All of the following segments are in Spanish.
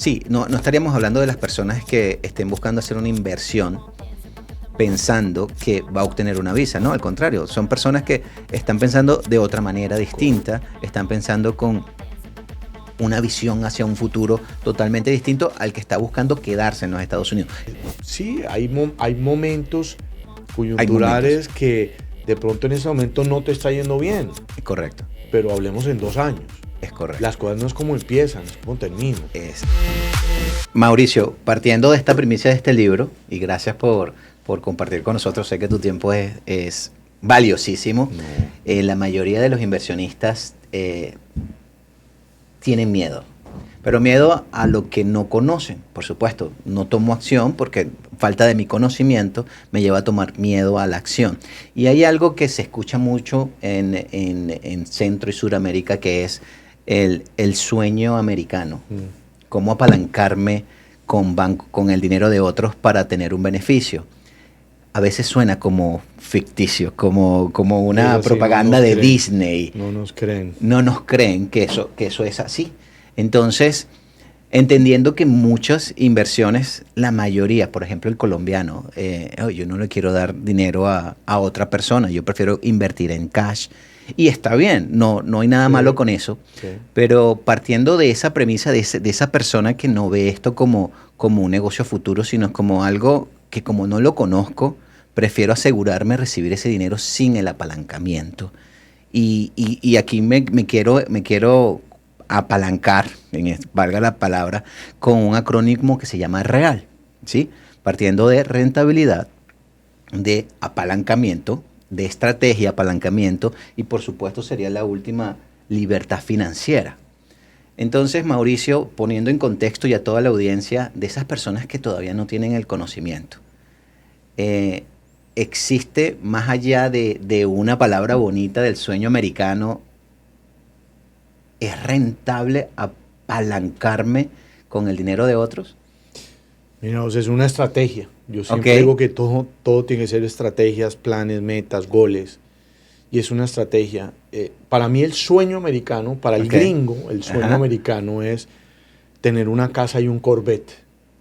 Sí, no estaríamos hablando de las personas que estén buscando hacer una inversión pensando que va a obtener una visa, no, al contrario, son personas que están pensando de otra manera distinta, están pensando con una visión hacia un futuro totalmente distinto al que está buscando quedarse en los Estados Unidos. Sí, hay momentos Hay momentos, coyunturales que de pronto en ese momento no te está yendo bien, es correcto, pero hablemos en 2 años. es correcto. Las cosas no es como empiezan, es como terminan. Es. Mauricio, partiendo de esta primicia de este libro, y gracias por compartir con nosotros, sé que tu tiempo es valiosísimo. No. La mayoría de los inversionistas tienen miedo, pero miedo a lo que no conocen. Por supuesto, no tomo acción porque falta de mi conocimiento me lleva a tomar miedo a la acción. Y hay algo que se escucha mucho en Centro y Suramérica, que es el sueño americano. Cómo apalancarme con el dinero de otros para tener un beneficio. A veces suena como ficticio, como una Pero sí, propaganda de Disney. No nos creen. No nos creen que eso es así. Entonces, entendiendo que muchas inversiones, la mayoría, por ejemplo el colombiano, yo no le quiero dar dinero a otra persona, yo prefiero invertir en cash. Y está bien, no hay nada malo con eso, pero partiendo de esa premisa, de esa persona que no ve esto como un negocio futuro, sino como algo que como no lo conozco, prefiero asegurarme de recibir ese dinero sin el apalancamiento. Y aquí me quiero apalancar, valga la palabra, con un acrónimo que se llama REAL, ¿sí? Partiendo de rentabilidad, de apalancamiento, de estrategia, apalancamiento, y por supuesto sería la última, libertad financiera. Entonces, Mauricio, poniendo en contexto ya toda la audiencia de esas personas que todavía no tienen el conocimiento, eh, existe más allá de una palabra bonita del sueño americano, ¿es rentable apalancarme con el dinero de otros? Mira, o sea, es una estrategia. Yo siempre Ok, digo que todo tiene que ser estrategias, planes, metas, goles. Y es una estrategia. Para mí el sueño americano, para el ok, gringo, el sueño ajá, americano es tener una casa y un Corvette.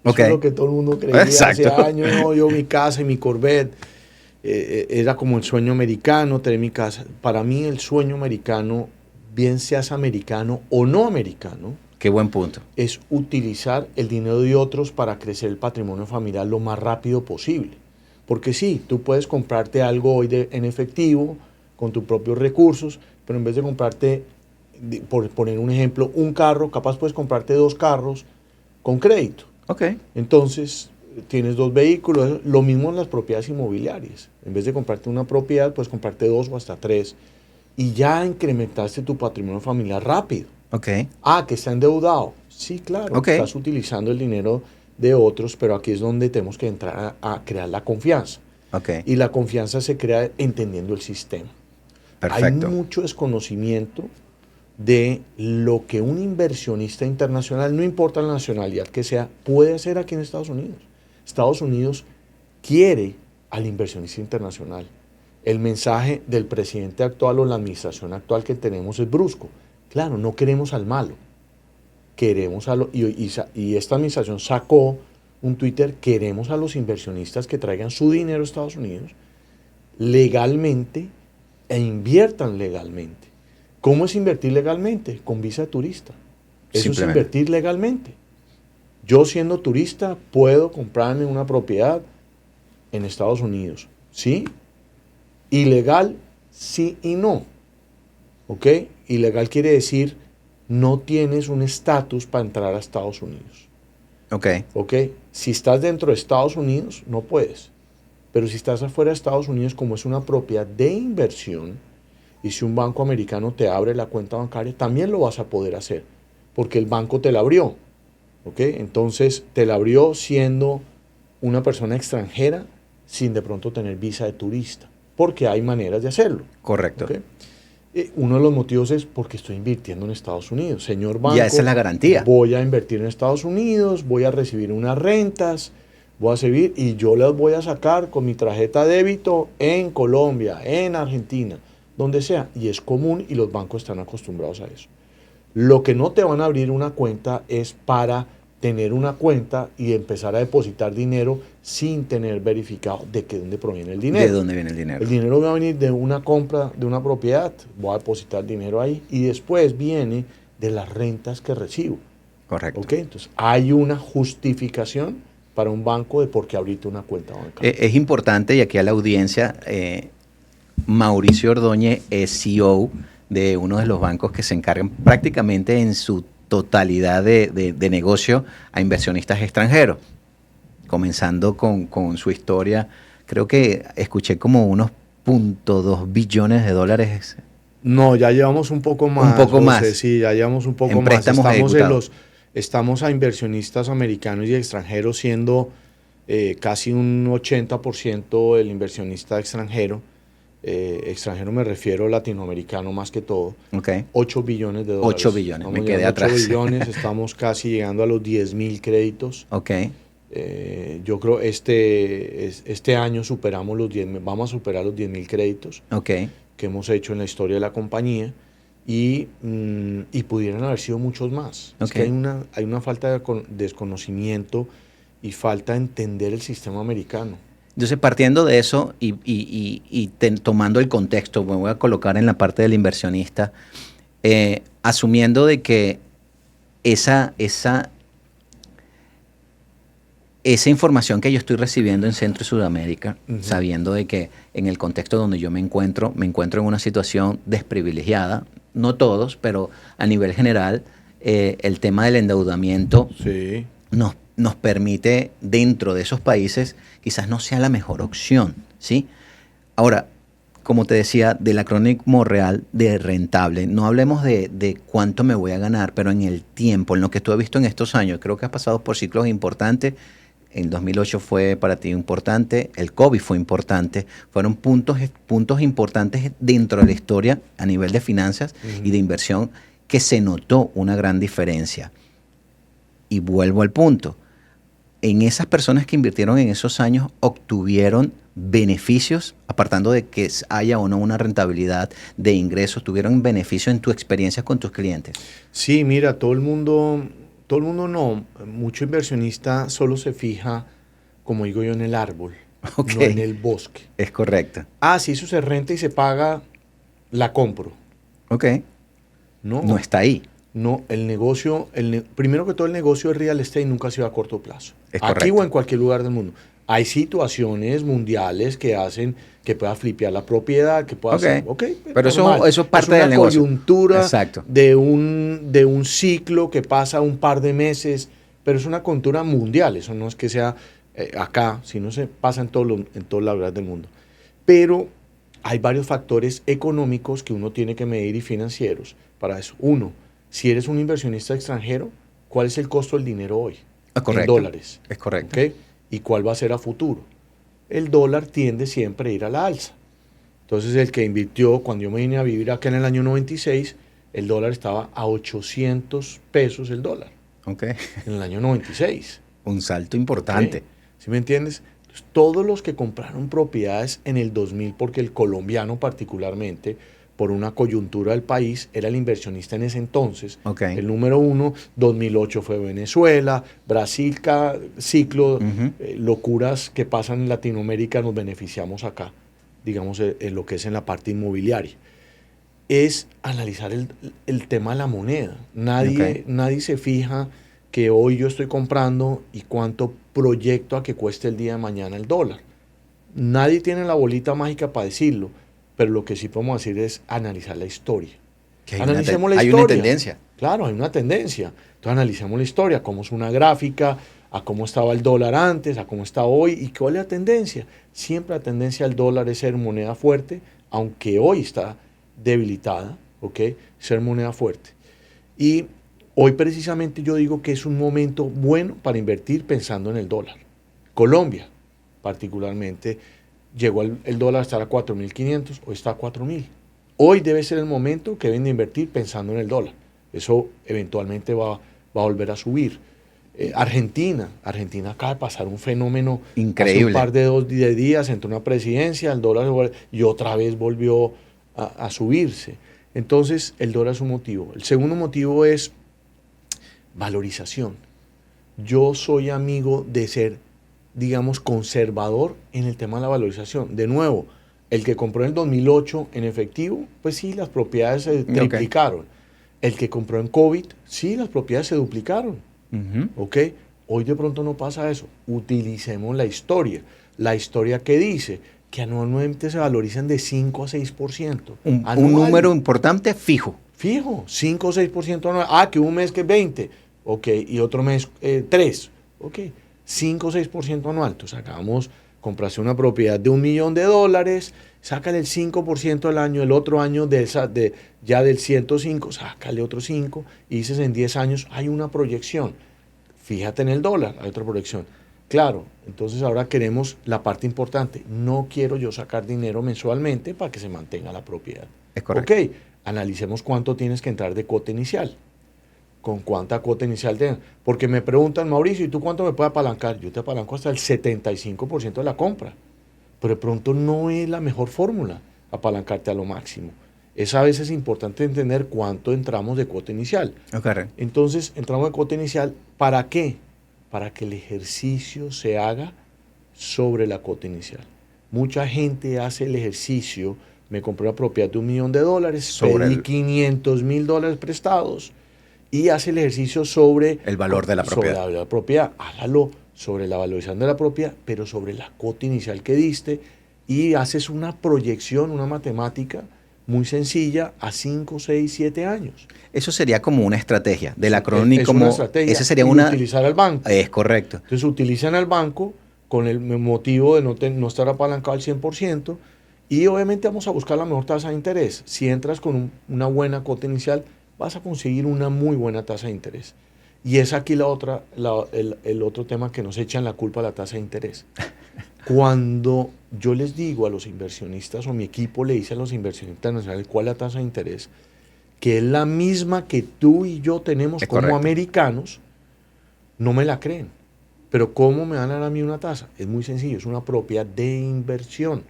ok, Eso es lo que todo el mundo creía hace exacto. años. No, yo mi casa y mi Corvette. Era como el sueño americano, tener mi casa. Para mí el sueño americano, bien seas americano o no americano, Qué buen punto. es utilizar el dinero de otros para crecer el patrimonio familiar lo más rápido posible. Porque sí, tú puedes comprarte algo hoy en efectivo, con tus propios recursos, pero en vez de comprarte, por poner un ejemplo, un carro, capaz puedes comprarte 2 carros con crédito. Ok, Entonces, tienes 2 vehículos, lo mismo en las propiedades inmobiliarias. En vez de comprarte una propiedad, puedes comprarte 2 o hasta 3 y ya incrementaste tu patrimonio familiar rápido. ok, Que está endeudado. Sí, claro, ok, estás utilizando el dinero de otros, pero aquí es donde tenemos que entrar a crear la confianza. ok, Y la confianza se crea entendiendo el sistema. Hay perfecto. mucho desconocimiento de lo que un inversionista internacional, no importa la nacionalidad que sea, puede hacer aquí en Estados Unidos. Estados Unidos quiere al inversionista internacional. El mensaje del presidente actual o la administración actual que tenemos es brusco. Claro, no queremos al malo, queremos a los, y esta administración sacó un Twitter, queremos a los inversionistas que traigan su dinero a Estados Unidos legalmente e inviertan legalmente. ¿Cómo es invertir legalmente? Con visa de turista. Eso es Simplemente. invertir legalmente. Yo siendo turista puedo comprarme una propiedad en Estados Unidos. ¿Sí? Ilegal, sí y no. ¿Ok? Ilegal quiere decir no tienes un estatus para entrar a Estados Unidos. Ok, ¿Ok? Si estás dentro de Estados Unidos, no puedes. Pero si estás afuera de Estados Unidos, como es una propiedad de inversión, y si un banco americano te abre la cuenta bancaria, también lo vas a poder hacer, porque el banco te la abrió. ¿Ok? Entonces, te la abrió siendo una persona extranjera sin de pronto tener visa de turista, porque hay maneras de hacerlo. correcto. ¿Ok? Uno de los motivos es porque estoy invirtiendo en Estados Unidos. Señor Ya esa banco, es la garantía. voy a invertir en Estados Unidos, voy a recibir unas rentas, voy a seguir y yo las voy a sacar con mi tarjeta de débito en Colombia, en Argentina, donde sea. Y es común y los bancos están acostumbrados a eso. Lo que no te van a abrir una cuenta es para tener una cuenta y empezar a depositar dinero sin tener verificado de dónde proviene el dinero. ¿De dónde viene el dinero? El dinero va a venir de una compra de una propiedad, voy a depositar dinero ahí y después viene de las rentas que recibo. Correcto. ¿Okay? Entonces hay una justificación para un banco de por qué ahorita una cuenta bancaria. Es importante, y aquí a la audiencia, Mauricio Ordóñez es CEO de uno de los bancos que se encargan prácticamente en su totalidad de negocio a inversionistas extranjeros. Comenzando con su historia, creo que escuché como unos .2 billones de dólares. No, ya llevamos un poco más. Un poco más. Sí, ya llevamos un poco en más. Préstamos Estamos a inversionistas americanos y extranjeros siendo casi un 80% del inversionista extranjero. Extranjero me refiero latinoamericano más que todo. Okay. 8 billones de dólares. 8 billones, me quedé atrás. 8 billones, estamos casi llegando a los 10.000 créditos. Ok. Yo creo este año superamos vamos a superar los 10.000 créditos que hemos hecho en la historia de la compañía y pudieran haber sido muchos más. Es que hay una falta de desconocimiento y falta de entender el sistema americano. Entonces, partiendo de eso tomando el contexto, me voy a colocar en la parte del inversionista, asumiendo de que esa información que yo estoy recibiendo en Centro y Sudamérica, sabiendo de que en el contexto donde yo me encuentro en una situación desprivilegiada, no todos, pero a nivel general, el tema del endeudamiento sí. nos permite, dentro de esos países, quizás no sea la mejor opción, ¿sí? Ahora, como te decía, del acrónimo real de rentable, no hablemos de cuánto me voy a ganar, pero en el tiempo, en lo que tú has visto en estos años, creo que has pasado por ciclos importantes. El 2008 fue para ti importante, el COVID fue importante, fueron puntos importantes dentro de la historia a nivel de finanzas y de inversión que se notó una gran diferencia. Y vuelvo al punto, en esas personas que invirtieron en esos años obtuvieron beneficios, apartando de que haya o no una rentabilidad de ingresos, tuvieron beneficios en tu experiencia con tus clientes. Sí, mira, todo el mundo no, mucho inversionista solo se fija, como digo yo, en el árbol, no en el bosque. Es correcto. Si eso se renta y se paga, la compro. Ok. No está ahí. No, el negocio, primero que todo el negocio de real estate nunca ha sido a corto plazo. Es aquí correcto. o en cualquier lugar del mundo. Hay situaciones mundiales que hacen que pueda flipear la propiedad, que pueda hacer, pero eso es parte del negocio. Es una coyuntura Exacto. de un ciclo que pasa un par de meses, pero es una coyuntura mundial. Eso no es que sea acá, sino se pasa en todos los lados del mundo. Pero hay varios factores económicos que uno tiene que medir y financieros para eso. Uno, si eres un inversionista extranjero, ¿cuál es el costo del dinero hoy? Correcto. En dólares. Es correcto. ¿Okay? ¿Y cuál va a ser a futuro? El dólar tiende siempre a ir a la alza. Entonces, el que invirtió, cuando yo me vine a vivir acá en el año 96, el dólar estaba a 800 pesos el dólar. Okay. En el año 96. Un salto importante. Okay. ¿Sí me entiendes? Entonces, todos los que compraron propiedades en el 2000, porque el colombiano particularmente, por una coyuntura del país, era el inversionista en ese entonces. Okay. El número uno, 2008 fue Venezuela, Brasil, cada ciclo, locuras que pasan en Latinoamérica, nos beneficiamos acá, digamos, en lo que es en la parte inmobiliaria. Es analizar el tema de la moneda. Nadie se fija que hoy yo estoy comprando y cuánto proyecto a que cueste el día de mañana el dólar. Nadie tiene la bolita mágica para decirlo. Pero lo que sí podemos decir es analizar la historia. Analicemos la historia. Hay una tendencia. Claro, hay una tendencia. Entonces analicemos la historia, cómo es una gráfica, a cómo estaba el dólar antes, a cómo está hoy y cuál es la tendencia. Siempre la tendencia del dólar es ser moneda fuerte, aunque hoy está debilitada, ser moneda fuerte. Y hoy precisamente yo digo que es un momento bueno para invertir pensando en el dólar. Colombia, particularmente, llegó el dólar a estar a 4.500, hoy está a 4.000. Hoy debe ser el momento que deben de invertir pensando en el dólar. Eso eventualmente va a volver a subir. Argentina acaba de pasar un fenómeno increíble. Hace un par de días, entró una presidencia, el dólar y otra vez volvió a subirse. Entonces, el dólar es un motivo. El segundo motivo es valorización. yo soy amigo de ser, digamos, conservador en el tema de la valorización. De nuevo, el que compró en el 2008 en efectivo, pues sí, las propiedades se triplicaron. El que compró en COVID, sí, las propiedades se duplicaron. ¿Ok? Hoy de pronto no pasa eso. Utilicemos la historia. La historia que dice que anualmente se valorizan de 5 a 6%. Un número importante fijo. Fijo, 5 o 6% anual. Ah, que un mes que es 20. Ok, y otro mes 3. Ok, 5 o 6% anual. Entonces comprarse una propiedad de $1 millón, sácale el 5% al año, el otro año ya del 105, sácale otro 5, y dices en 10 años hay una proyección. Fíjate en el dólar, hay otra proyección. Claro, entonces ahora queremos la parte importante. No quiero yo sacar dinero mensualmente para que se mantenga la propiedad. Es correcto. Ok, analicemos cuánto tienes que entrar de cuota inicial. ¿Con cuánta cuota inicial tienes? Porque me preguntan, Mauricio, ¿y tú cuánto me puedes apalancar? Yo te apalanco hasta el 75% de la compra. Pero de pronto no es la mejor fórmula apalancarte a lo máximo. Es a veces importante entender cuánto entramos de cuota inicial. Okay. Entonces, entramos de cuota inicial, ¿para qué? Para que el ejercicio se haga sobre la cuota inicial. Mucha gente hace el ejercicio, me compré una propiedad de $1 millón, pedí $500,000 prestados y hace el ejercicio sobre el valor de la propiedad. Sobre la propiedad. Hágalo sobre la valorización de la propiedad, pero sobre la cuota inicial que diste, y haces una proyección, una matemática muy sencilla a 5, 6, 7 años. Eso sería como una estrategia del acrónimo. Es una estrategia. Esa sería una... utilizar al banco. Es correcto. Entonces utilizan al banco con el motivo de no estar apalancado al 100%, y obviamente vamos a buscar la mejor tasa de interés. Si entras con una buena cuota inicial, vas a conseguir una muy buena tasa de interés. Y es aquí el otro tema que nos echan la culpa a la tasa de interés. Cuando yo les digo a los inversionistas, o mi equipo le dice a los inversionistas internacionales cuál es la tasa de interés, que es la misma que tú y yo tenemos como americanos, no me la creen. Pero ¿cómo me van a dar a mí una tasa? Es muy sencillo, es una propiedad de inversión.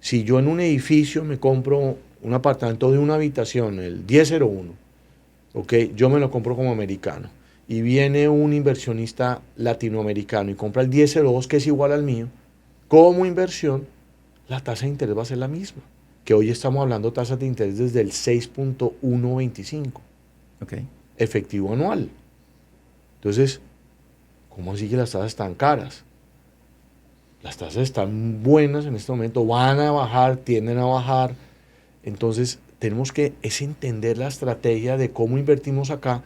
Si yo en un edificio me compro un apartamento de una habitación, el 1001, ¿okay? Yo me lo compro como americano, y viene un inversionista latinoamericano y compra el 1002, que es igual al mío, como inversión, la tasa de interés va a ser la misma. Que hoy estamos hablando de tasas de interés desde el 6.125. Okay. Efectivo anual. Entonces, ¿cómo así que las tasas están caras? Las tasas están buenas en este momento, van a bajar, tienden a bajar. Entonces, tenemos que entender la estrategia de cómo invertimos acá,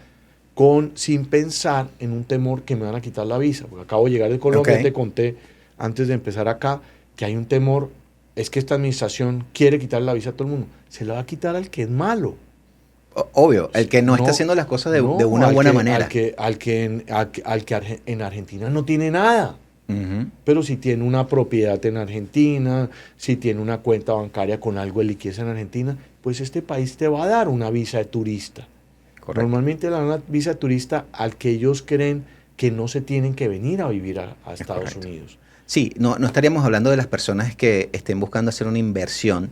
sin pensar en un temor que me van a quitar la visa. Porque acabo de llegar de Colombia, te conté antes de empezar acá que hay un temor, es que esta administración quiere quitar la visa a todo el mundo. Se la va a quitar al que es malo. Obvio, el que no está haciendo las cosas de una buena manera. Al que en Argentina no tiene nada. Pero si tiene una propiedad en Argentina, si tiene una cuenta bancaria con algo de liquidez en Argentina, pues este país te va a dar una visa de turista. Correcto. Normalmente le dan una visa de turista al que ellos creen que no se tienen que venir a vivir a Estados Unidos. Sí, no estaríamos hablando de las personas que estén buscando hacer una inversión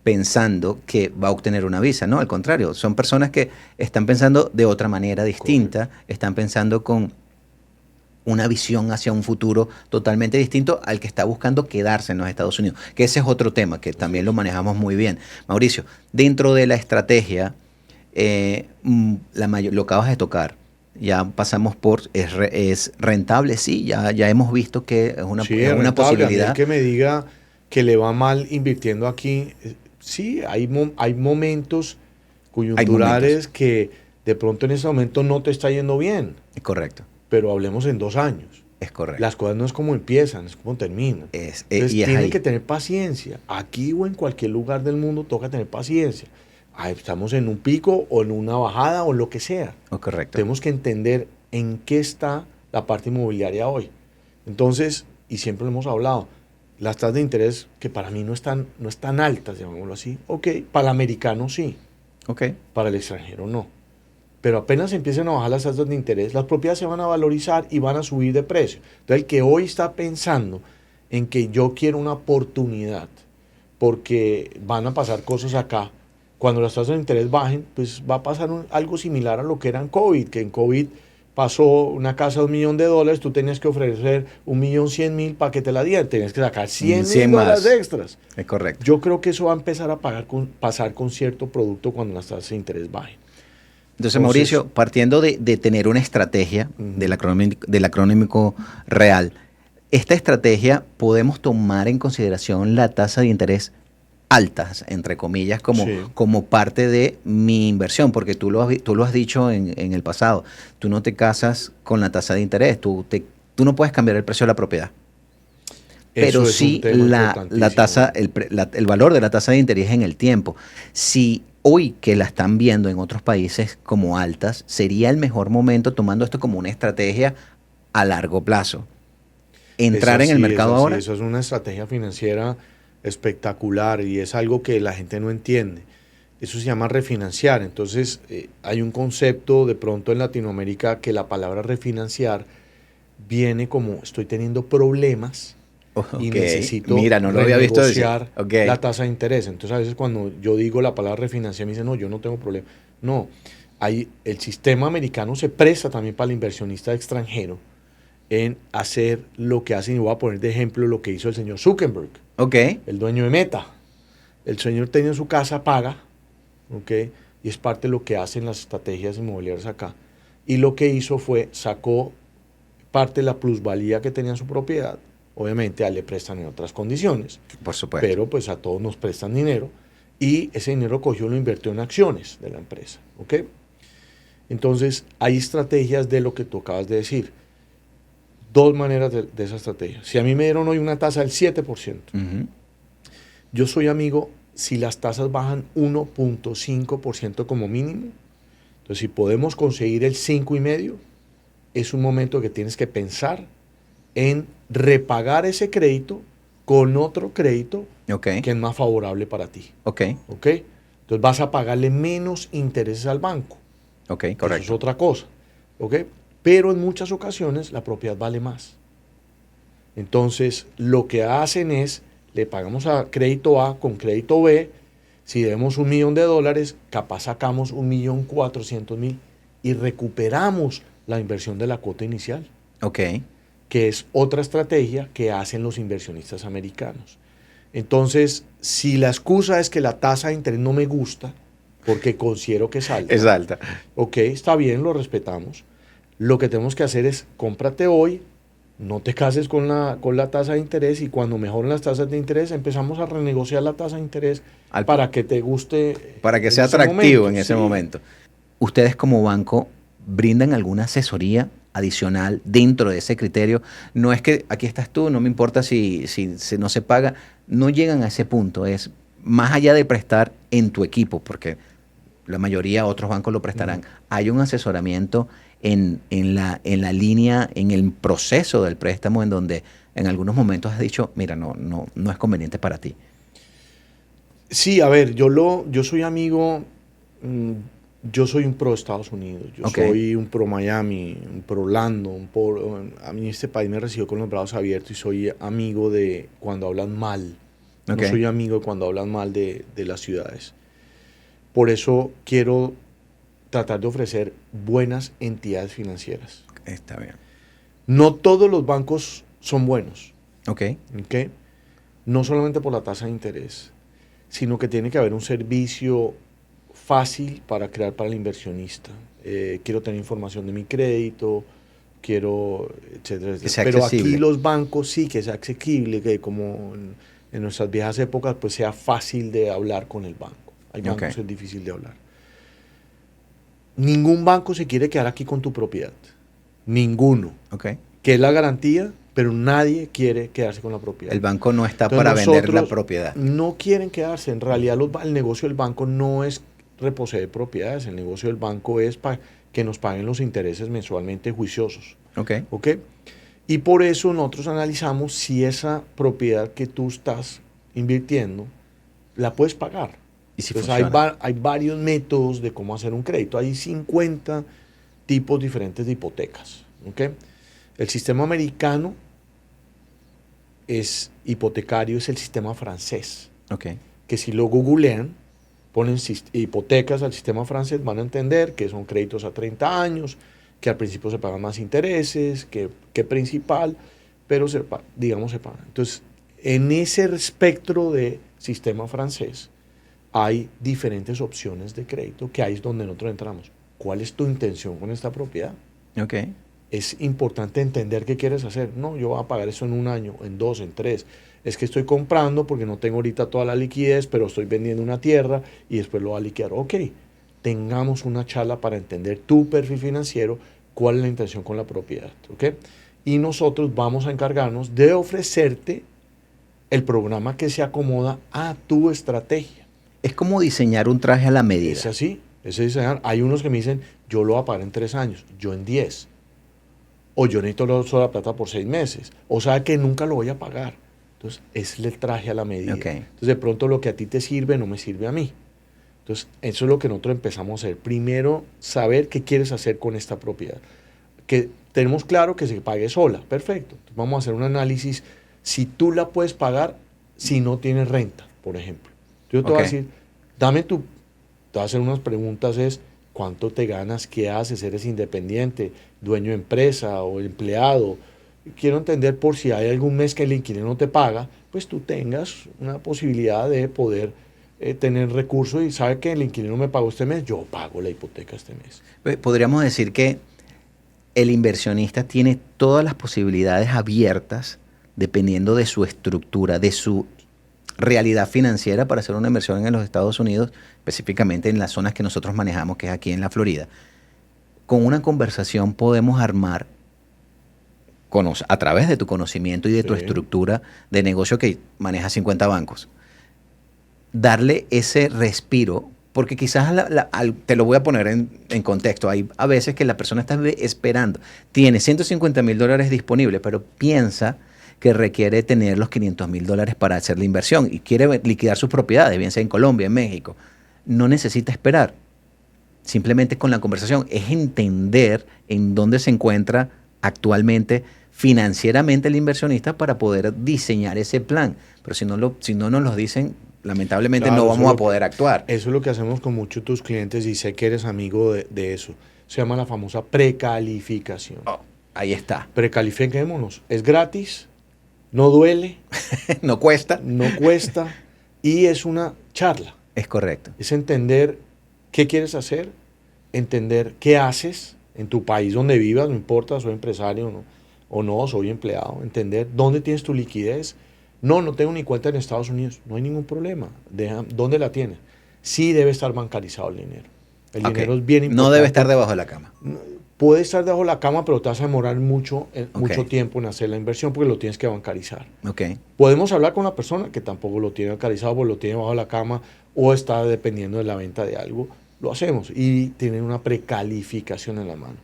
pensando que va a obtener una visa, no, al contrario, son personas que están pensando de otra manera distinta, están pensando con una visión hacia un futuro totalmente distinto al que está buscando quedarse en los Estados Unidos, que ese es otro tema que también lo manejamos muy bien. Mauricio, dentro de la estrategia, lo acabas de tocar, ya pasamos por, es rentable, sí, ya hemos visto que es una posibilidad. A mí que me diga que le va mal invirtiendo aquí, sí, hay momentos coyunturales que de pronto en ese momento no te está yendo bien. Es correcto. Pero hablemos en 2 años. Es correcto. Las cosas no es como empiezan, es como terminan. Entonces tienen que tener paciencia. Aquí o en cualquier lugar del mundo toca tener paciencia. Estamos en un pico o en una bajada o lo que sea. Correcto. Tenemos que entender en qué está la parte inmobiliaria hoy. Entonces, y siempre lo hemos hablado, las tasas de interés que para mí no están altas, llamémoslo así. Ok, para el americano sí. Ok. Para el extranjero no. Pero apenas empiecen a bajar las tasas de interés, las propiedades se van a valorizar y van a subir de precio. Entonces, el que hoy está pensando en que yo quiero una oportunidad porque van a pasar cosas acá, cuando las tasas de interés bajen, pues va a pasar algo similar a lo que era en COVID, que en COVID pasó una casa de $1.000.000, tú tenías que ofrecer 1.100.000 para que te la dieran, tenías que sacar $100.000 extras. Es correcto. Yo creo que eso va a empezar a pasar con cierto producto cuando las tasas de interés bajen. Entonces, Mauricio, partiendo de tener una estrategia del acrónimo real, esta estrategia podemos tomar en consideración la tasa de interés altas, entre comillas, como parte de mi inversión, porque tú lo has dicho en el pasado, tú no te casas con la tasa de interés, tú no puedes cambiar el precio de la propiedad. Pero sí la tasa, el valor de la tasa de interés en el tiempo. Si hoy que la están viendo en otros países como altas, sería el mejor momento, tomando esto como una estrategia a largo plazo, entrar en el mercado ahora. Eso es una estrategia financiera espectacular y es algo que la gente no entiende. Eso se llama refinanciar. Entonces, hay un concepto de pronto en Latinoamérica que la palabra refinanciar viene como estoy teniendo problemas y necesito renegociar la tasa de interés. Entonces, a veces cuando yo digo la palabra refinanciar, me dicen, no, yo no tengo problema. No, el sistema americano se presta también para el inversionista extranjero en hacer lo que hacen, y voy a poner de ejemplo lo que hizo el señor Zuckerberg, el dueño de Meta. El señor tenía su casa paga, y es parte de lo que hacen las estrategias inmobiliarias acá. Y lo que hizo fue, sacó parte de la plusvalía que tenía en su propiedad, obviamente a él le prestan en otras condiciones, por supuesto, pero pues a todos nos prestan dinero, y ese dinero cogió y lo invirtió en acciones de la empresa. Entonces, hay estrategias de lo que tú acabas de decir. Dos maneras de esa estrategia. Si a mí me dieron hoy una tasa del 7%, yo soy amigo, si las tasas bajan 1.5% como mínimo, entonces si podemos conseguir el 5.5%, es un momento que tienes que pensar en repagar ese crédito con otro crédito que es más favorable para ti. Entonces vas a pagarle menos intereses al banco. Correcto. Eso es otra cosa. Pero en muchas ocasiones la propiedad vale más. Entonces, lo que hacen es, le pagamos a crédito A con crédito B, si debemos $1.000.000, capaz sacamos 1.400.000 y recuperamos la inversión de la cuota inicial. Que es otra estrategia que hacen los inversionistas americanos. Entonces, si la excusa es que la tasa de interés no me gusta, porque considero que es alta. Es alta. Está bien, lo respetamos. Lo que tenemos que hacer es, cómprate hoy, no te cases con la tasa de interés, y cuando mejoren las tasas de interés empezamos a renegociar la tasa de interés para que te guste. Para que sea atractivo en ese momento. ¿Ustedes como banco brindan alguna asesoría adicional dentro de ese criterio? No es que aquí estás tú, no me importa si no se paga. No llegan a ese punto. Es más allá de prestar en tu equipo, porque la mayoría de otros bancos lo prestarán. Hay un asesoramiento en la línea, en el proceso del préstamo, en donde en algunos momentos has dicho, mira, no es conveniente para ti. Sí, a ver, yo soy amigo, yo soy un pro Estados Unidos, yo soy un pro Miami, un pro Orlando, a mí este país me recibió con los brazos abiertos y soy amigo de cuando hablan mal. No soy amigo cuando hablan mal de las ciudades. Por eso quiero tratar de ofrecer buenas entidades financieras. Está bien. No todos los bancos son buenos. Okay. No solamente por la tasa de interés, sino que tiene que haber un servicio fácil para crear para el inversionista. Quiero tener información de mi crédito, quiero, etcétera, etcétera. Pero aquí los bancos sí que sea asequible, que como en nuestras viejas épocas, pues sea fácil de hablar con el banco. Hay bancos que es difícil de hablar. Ningún banco se quiere quedar aquí con tu propiedad. Ninguno. Que es la garantía, pero nadie quiere quedarse con la propiedad. El banco no está para vender la propiedad. No quieren quedarse. En realidad el negocio del banco no es reposeer propiedades. El negocio del banco es para que nos paguen los intereses mensualmente juiciosos. Y por eso nosotros analizamos si esa propiedad que tú estás invirtiendo la puedes pagar. ¿Y si Entonces hay varios métodos de cómo hacer un crédito. Hay 50 tipos diferentes de hipotecas. El sistema americano es hipotecario, es el sistema francés. Que si lo googlean, ponen hipotecas al sistema francés, van a entender que son créditos a 30 años que al principio se pagan más intereses que principal, pero se pagan. Entonces, en ese espectro de sistema francés hay diferentes opciones de crédito, que ahí es donde nosotros entramos. ¿Cuál es tu intención con esta propiedad? Ok. Es importante entender qué quieres hacer. No, yo voy a pagar eso en 1 año, en 2, en 3. Es que estoy comprando porque no tengo ahorita toda la liquidez, pero estoy vendiendo una tierra y después lo voy a liquidar. Ok, tengamos una charla para entender tu perfil financiero, cuál es la intención con la propiedad. ¿Ok? Y nosotros vamos a encargarnos de ofrecerte el programa que se acomoda a tu estrategia. Es como diseñar un traje a la medida. Es así, es diseñar. Hay unos que me dicen, yo lo voy a pagar en 3 años, yo en 10. O yo necesito toda la plata por 6 meses. O sea que nunca lo voy a pagar. Entonces, es el traje a la medida. Okay. Entonces, de pronto lo que a ti te sirve no me sirve a mí. Entonces, eso es lo que nosotros empezamos a hacer. Primero, saber qué quieres hacer con esta propiedad. Que tenemos claro que se pague sola. Perfecto. Entonces, vamos a hacer un análisis. Si tú la puedes pagar, si no tienes renta, por ejemplo. Yo te voy a decir, te voy a hacer unas preguntas, ¿cuánto te ganas? ¿Qué haces? ¿Eres independiente? ¿Dueño de empresa o empleado? Quiero entender por si hay algún mes que el inquilino no te paga, pues tú tengas una posibilidad de poder tener recursos y sabe que el inquilino me pagó este mes, yo pago la hipoteca este mes. Podríamos decir que el inversionista tiene todas las posibilidades abiertas dependiendo de su estructura, de su realidad financiera para hacer una inversión en los Estados Unidos, específicamente en las zonas que nosotros manejamos, que es aquí en la Florida. Con una conversación podemos armar, a través de tu conocimiento y de tu estructura de negocio que maneja 50 bancos, darle ese respiro, porque quizás te lo voy a poner en contexto. Hay a veces que la persona está esperando, tiene $150,000 disponibles, pero piensa que requiere tener los $500,000 para hacer la inversión y quiere liquidar sus propiedades, bien sea en Colombia, en México. No necesita esperar. Simplemente con la conversación es entender en dónde se encuentra actualmente financieramente el inversionista para poder diseñar ese plan. Pero si no nos lo dicen, lamentablemente no vamos a poder actuar. Eso es lo que hacemos con muchos de tus clientes y sé que eres amigo de eso. Se llama la famosa precalificación. Oh, ahí está. Precalifiquémonos. Es gratis, no duele. No cuesta. No cuesta y es una charla. Es correcto. Es entender qué quieres hacer, entender qué haces en tu país donde vivas, no importa, soy empresario o no, soy empleado, entender dónde tienes tu liquidez. No tengo ni cuenta en Estados Unidos, no hay ningún problema. ¿Dónde la tienes? Sí debe estar bancarizado el dinero. El dinero es bien importante. No debe estar debajo de la cama. Puede estar debajo de la cama, pero te vas a demorar mucho tiempo en hacer la inversión porque lo tienes que bancarizar. Podemos hablar con una persona que tampoco lo tiene bancarizado porque lo tiene debajo de la cama o está dependiendo de la venta de algo. Lo hacemos y tienen una precalificación en la mano.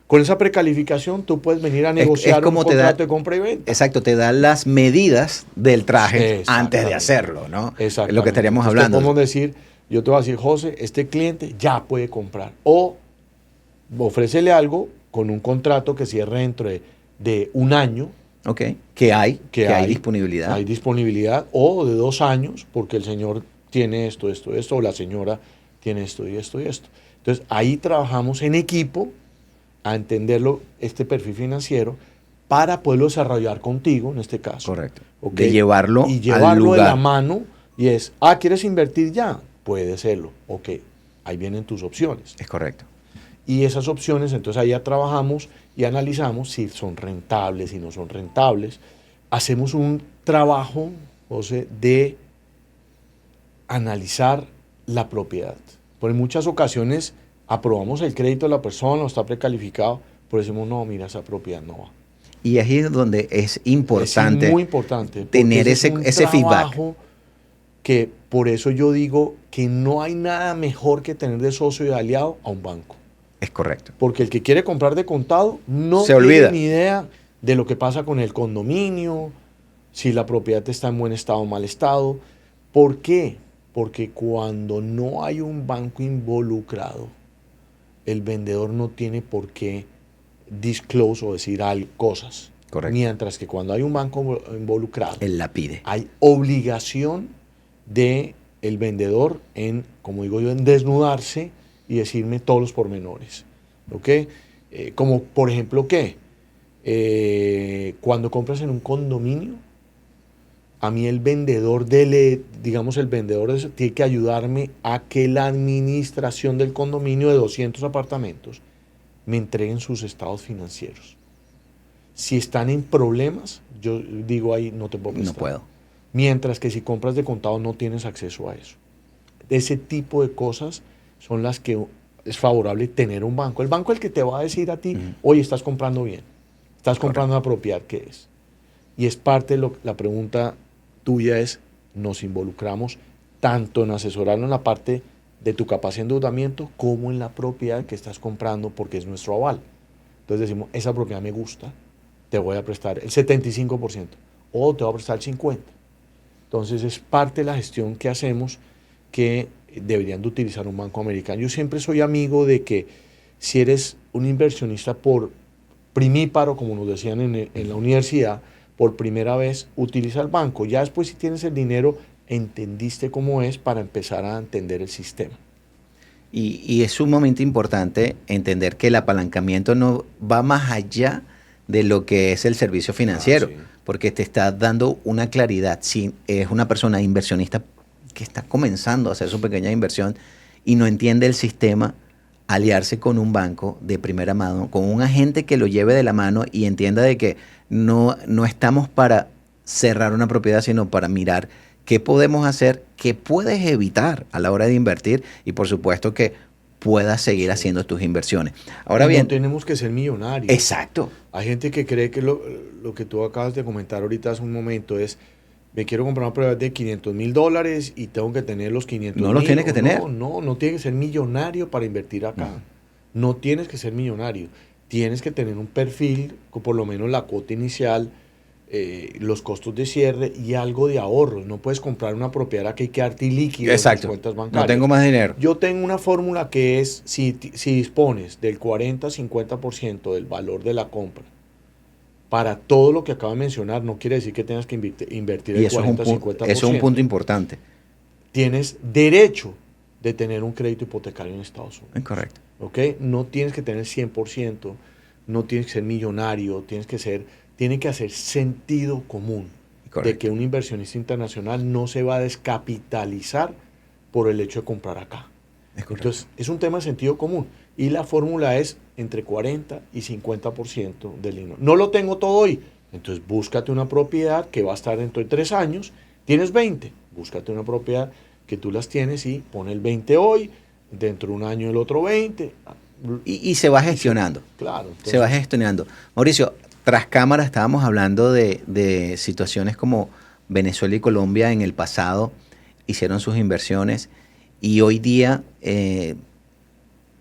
Con esa precalificación tú puedes venir a negociar un contrato de compra y venta. Exacto, te dan las medidas del traje antes de hacerlo, ¿no? Es lo que estaríamos hablando. Podemos decir, yo te voy a decir, José, este cliente ya puede comprar. O ofrécele algo con un contrato que cierre dentro de 1 año. Ok, que hay disponibilidad. Hay disponibilidad, o de 2 años, porque el señor tiene esto, o la señora tiene esto y esto y esto. Entonces, ahí trabajamos en equipo a entenderlo, este perfil financiero, para poderlo desarrollar contigo, en este caso. Correcto. De llevarlo y llevarlo de la mano, y es, ¿quieres invertir ya? Puede serlo. Ok, ahí vienen tus opciones. Es correcto. Y esas opciones, entonces ahí ya trabajamos y analizamos si son rentables, si no son rentables. Hacemos un trabajo, José, de analizar la propiedad. Por en muchas ocasiones aprobamos el crédito de la persona, o está precalificado, pero decimos, no, mira, esa propiedad no va. Y ahí es donde es importante, muy importante tener ese feedback. Que por eso yo digo que no hay nada mejor que tener de socio y de aliado a un banco. Es correcto. Porque el que quiere comprar de contado no tiene ni idea de lo que pasa con el condominio, si la propiedad está en buen estado o mal estado. ¿Por qué? Porque cuando no hay un banco involucrado, el vendedor no tiene por qué disclose o decir cosas. Correcto. Mientras que cuando hay un banco involucrado, él la pide. Hay obligación de el vendedor en, como digo yo, en desnudarse y decirme todos los pormenores. ¿Ok? Como por ejemplo, ¿qué? Cuando compras en un condominio, a mí el vendedor digamos el vendedor de eso, tiene que ayudarme a que la administración del condominio de 200 apartamentos me entreguen sus estados financieros. Si están en problemas, yo digo ahí no te puedo prestar. No puedo. Mientras que si compras de contado no tienes acceso a eso. Ese tipo de cosas son las que es favorable tener un banco. El banco es el que te va a decir a ti, oye, estás comprando bien, estás comprando una propiedad que es. Y es parte de la pregunta tuya es, nos involucramos tanto en asesorarnos en la parte de tu capacidad de endeudamiento como en la propiedad que estás comprando porque es nuestro aval. Entonces decimos, esa propiedad me gusta, te voy a prestar el 75% o te voy a prestar el 50%. Entonces es parte de la gestión que hacemos que deberían de utilizar un banco americano. Yo siempre soy amigo de que si eres un inversionista por primíparo, como nos decían en la universidad, por primera vez, utiliza el banco. Ya después, si tienes el dinero, entendiste cómo es para empezar a entender el sistema. Y es sumamente importante entender que el apalancamiento no va más allá de lo que es el servicio financiero, Sí. porque te está dando una claridad. Si es una persona inversionista que está comenzando a hacer su pequeña inversión y no entiende el sistema, aliarse con un banco de primera mano, con un agente que lo lleve de la mano y entienda de que no estamos para cerrar una propiedad, sino para mirar qué podemos hacer, qué puedes evitar a la hora de invertir y por supuesto que puedas seguir haciendo tus inversiones. Ahora bien, no tenemos que ser millonarios. exacto. Hay gente que cree que lo que tú acabas de comentar ahorita hace un momento es, me quiero comprar una propiedad de $500,000 y tengo que tener los 500,000. No los tienes que tener. No tienes que ser millonario para invertir acá. No tienes que ser millonario. Tienes que tener un perfil, con por lo menos la cuota inicial, los costos de cierre y algo de ahorro. No puedes comprar una propiedad que hay que darte líquido en tus cuentas bancarias. No tengo más dinero. Yo tengo una fórmula que es, si dispones del 40-50% del valor de la compra, para todo lo que acabo de mencionar, no quiere decir que tengas que invertir el 40-50%. Eso es un punto importante. Tienes derecho de tener un crédito hipotecario en Estados Unidos. Es correcto. ¿Ok? No tienes que tener 100%, no tienes que ser millonario, tiene que hacer sentido común. Correcto. De que un inversionista internacional no se va a descapitalizar por el hecho de comprar acá. Es correcto. Entonces, es un tema de sentido común. Y la fórmula es entre 40 y 50% del dinero. No lo tengo todo hoy. Entonces, búscate una propiedad que va a estar dentro de 3 años. Tienes 20. Búscate una propiedad que tú las tienes y pon el 20 hoy, dentro de un año el otro 20. Y se va gestionando. Claro. Entonces, se va gestionando. Mauricio, tras cámara estábamos hablando de situaciones como Venezuela y Colombia en el pasado hicieron sus inversiones y hoy día,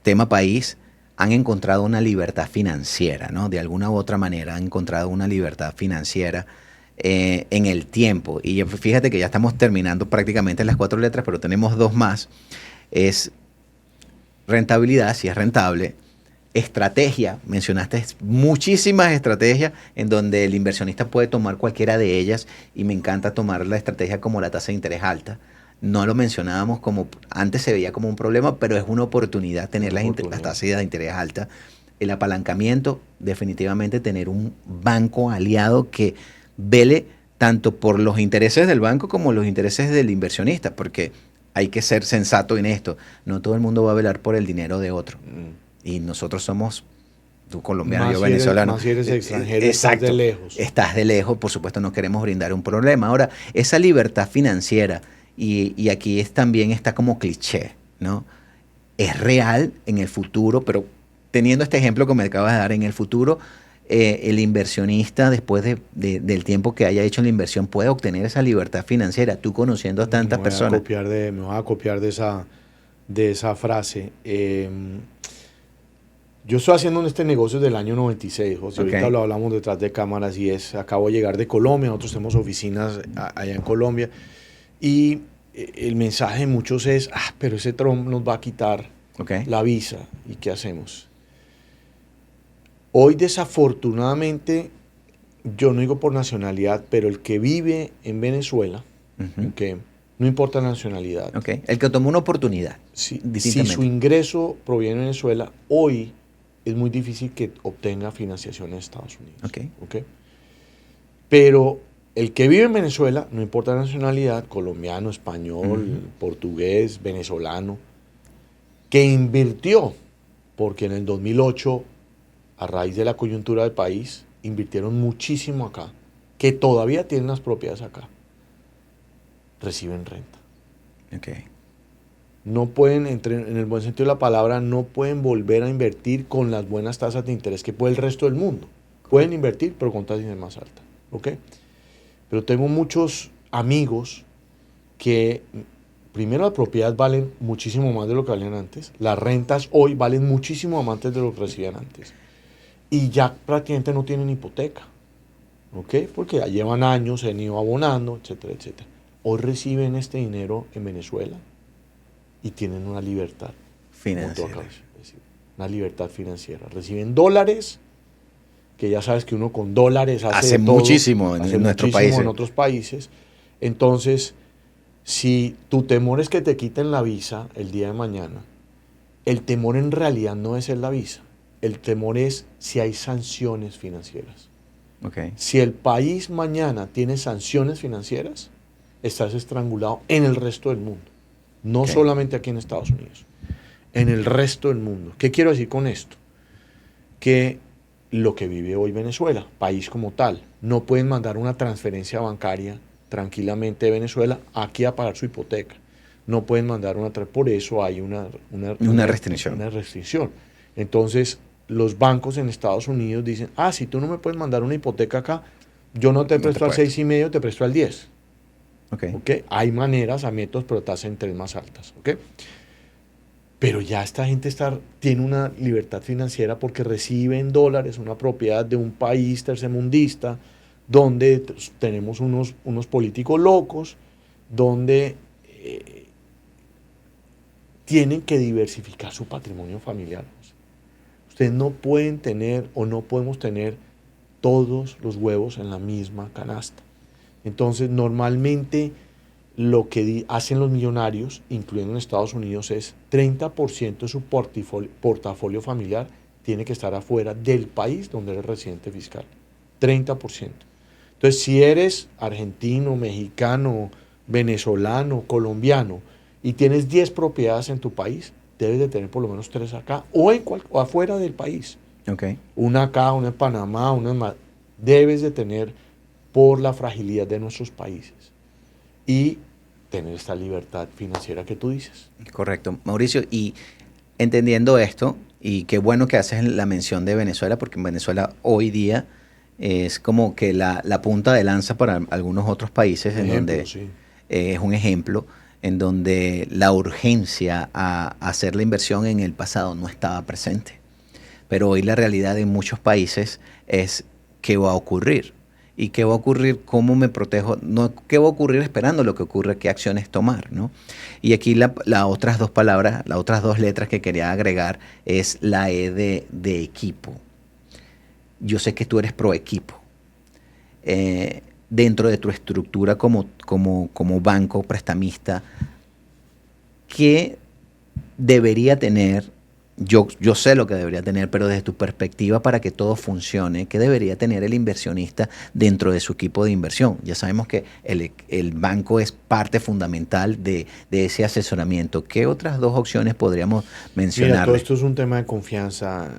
tema país, han encontrado una libertad financiera, ¿no? De alguna u otra manera han encontrado una libertad financiera en el tiempo. Y fíjate que ya estamos terminando prácticamente las 4 letras, pero tenemos 2 más. Es rentabilidad, si es rentable. Estrategia, mencionaste muchísimas estrategias en donde el inversionista puede tomar cualquiera de ellas y me encanta tomar la estrategia como la tasa de interés alta. No lo mencionábamos como, antes se veía como un problema, pero es una oportunidad tener las tasas de interés altas. El apalancamiento, definitivamente tener un banco aliado que vele tanto por los intereses del banco como los intereses del inversionista, porque hay que ser sensato en esto. No todo el mundo va a velar por el dinero de otro. Y nosotros somos, tú colombiano, yo venezolano. Más si eres extranjero, exacto, estás de lejos. Estás de lejos, por supuesto no queremos brindar un problema. Ahora, esa libertad financiera, y aquí también está como cliché, ¿no? Es real en el futuro, pero teniendo este ejemplo que me acabas de dar, en el futuro, el inversionista, después del tiempo que haya hecho la inversión, puede obtener esa libertad financiera. Tú conociendo a tantas personas. Me voy a copiar de esa frase. Yo estoy haciendo este negocio desde el año 96, José. Okay. Ahorita lo hablamos detrás de cámaras y acabo de llegar de Colombia, nosotros tenemos oficinas allá en Colombia y el mensaje de muchos es, pero ese Trump nos va a quitar la visa y ¿qué hacemos? Hoy desafortunadamente, yo no digo por nacionalidad, pero el que vive en Venezuela, no importa la nacionalidad. El que tomó una oportunidad. Si su ingreso proviene de Venezuela, hoy es muy difícil que obtenga financiación en Estados Unidos. Ok. Pero el que vive en Venezuela, no importa la nacionalidad, colombiano, español, portugués, venezolano, que invirtió, porque en el 2008, a raíz de la coyuntura del país, invirtieron muchísimo acá, que todavía tienen las propiedades acá, reciben renta. Ok. No pueden, en el buen sentido de la palabra, no pueden volver a invertir con las buenas tasas de interés que puede el resto del mundo. Pueden invertir, pero con tasas de interés más altas. ¿Ok? Pero tengo muchos amigos que, primero, las propiedades valen muchísimo más de lo que valían antes. Las rentas hoy valen muchísimo más de lo que recibían antes. Y ya prácticamente no tienen hipoteca. ¿Ok? Porque ya llevan años, se han ido abonando, etcétera, etcétera. Hoy reciben este dinero en Venezuela y tienen una libertad Financiera. Una libertad financiera. Reciben dólares, que ya sabes que uno con dólares hace todo, muchísimo en nuestro país. En otros países. Entonces, si tu temor es que te quiten la visa el día de mañana, el temor en realidad no es la visa. El temor es si hay sanciones financieras. Okay. Si el país mañana tiene sanciones financieras, estás estrangulado en el resto del mundo. No solamente aquí en Estados Unidos, en el resto del mundo. ¿Qué quiero decir con esto? Que lo que vive hoy Venezuela, país como tal, no pueden mandar una transferencia bancaria tranquilamente de Venezuela aquí a pagar su hipoteca. No pueden mandar por eso hay una restricción. Una restricción. Entonces, los bancos en Estados Unidos dicen, si tú no me puedes mandar una hipoteca acá, yo no te presto al 6,5, te presto al 10. Okay. Hay maneras, hay métodos, pero tasas de interés más altas. ¿Okay? Pero ya esta gente tiene una libertad financiera porque recibe en dólares una propiedad de un país tercermundista donde tenemos unos políticos locos, donde tienen que diversificar su patrimonio familiar. Ustedes no pueden tener o no podemos tener todos los huevos en la misma canasta. Entonces, normalmente lo que hacen los millonarios, incluyendo en Estados Unidos, es 30% de su portafolio familiar tiene que estar afuera del país donde eres residente fiscal. 30%. Entonces, si eres argentino, mexicano, venezolano, colombiano y tienes 10 propiedades en tu país, debes de tener por lo menos 3 acá o afuera del país. Okay. Una acá, una en Panamá, una en Madrid. Debes de tener por la fragilidad de nuestros países y tener esta libertad financiera que tú dices. Correcto, Mauricio. Y entendiendo esto, y qué bueno que haces la mención de Venezuela, porque en Venezuela hoy día es como que la punta de lanza para algunos otros países, donde sí. Es un ejemplo en donde la urgencia a hacer la inversión en el pasado no estaba presente. Pero hoy la realidad en muchos países es qué va a ocurrir. ¿Y qué va a ocurrir? ¿Cómo me protejo? No, ¿qué va a ocurrir esperando lo que ocurre? ¿Qué acciones tomar? ¿No? Y aquí las otras dos palabras, las otras dos letras que quería agregar es la E de equipo. Yo sé que tú eres pro equipo. Dentro de tu estructura como banco prestamista, ¿qué debería tener? Yo sé lo que debería tener, pero desde tu perspectiva para que todo funcione, ¿qué debería tener el inversionista dentro de su equipo de inversión? Ya sabemos que el banco es parte fundamental de ese asesoramiento. ¿Qué otras dos opciones podríamos mencionar? Mira, todo esto es un tema de confianza.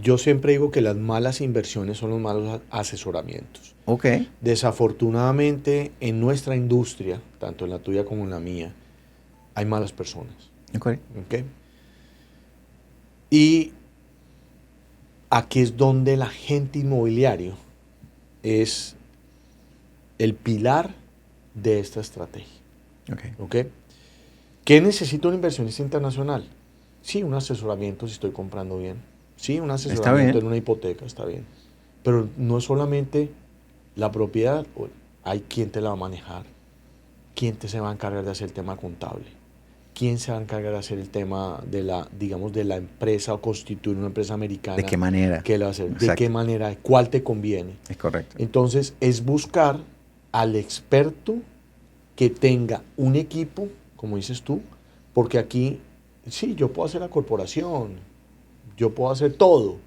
Yo siempre digo que las malas inversiones son los malos asesoramientos. Okay. Desafortunadamente, en nuestra industria, tanto en la tuya como en la mía, hay malas personas. Okay. Y aquí es donde el agente inmobiliario es el pilar de esta estrategia. Okay. ¿Qué necesita un inversionista internacional? Sí, un asesoramiento si estoy comprando bien. Sí, un asesoramiento en una hipoteca, está bien. Pero no es solamente la propiedad, hay quien te la va a manejar, quién se va a encargar de hacer el tema contable, quién se va a encargar de hacer el tema de la empresa o constituir una empresa americana. ¿De qué manera? ¿Qué le va a hacer? Exacto. ¿De qué manera? ¿Cuál te conviene? Es correcto. Entonces, es buscar al experto que tenga un equipo, como dices tú, porque aquí, sí, yo puedo hacer la corporación, yo puedo hacer todo.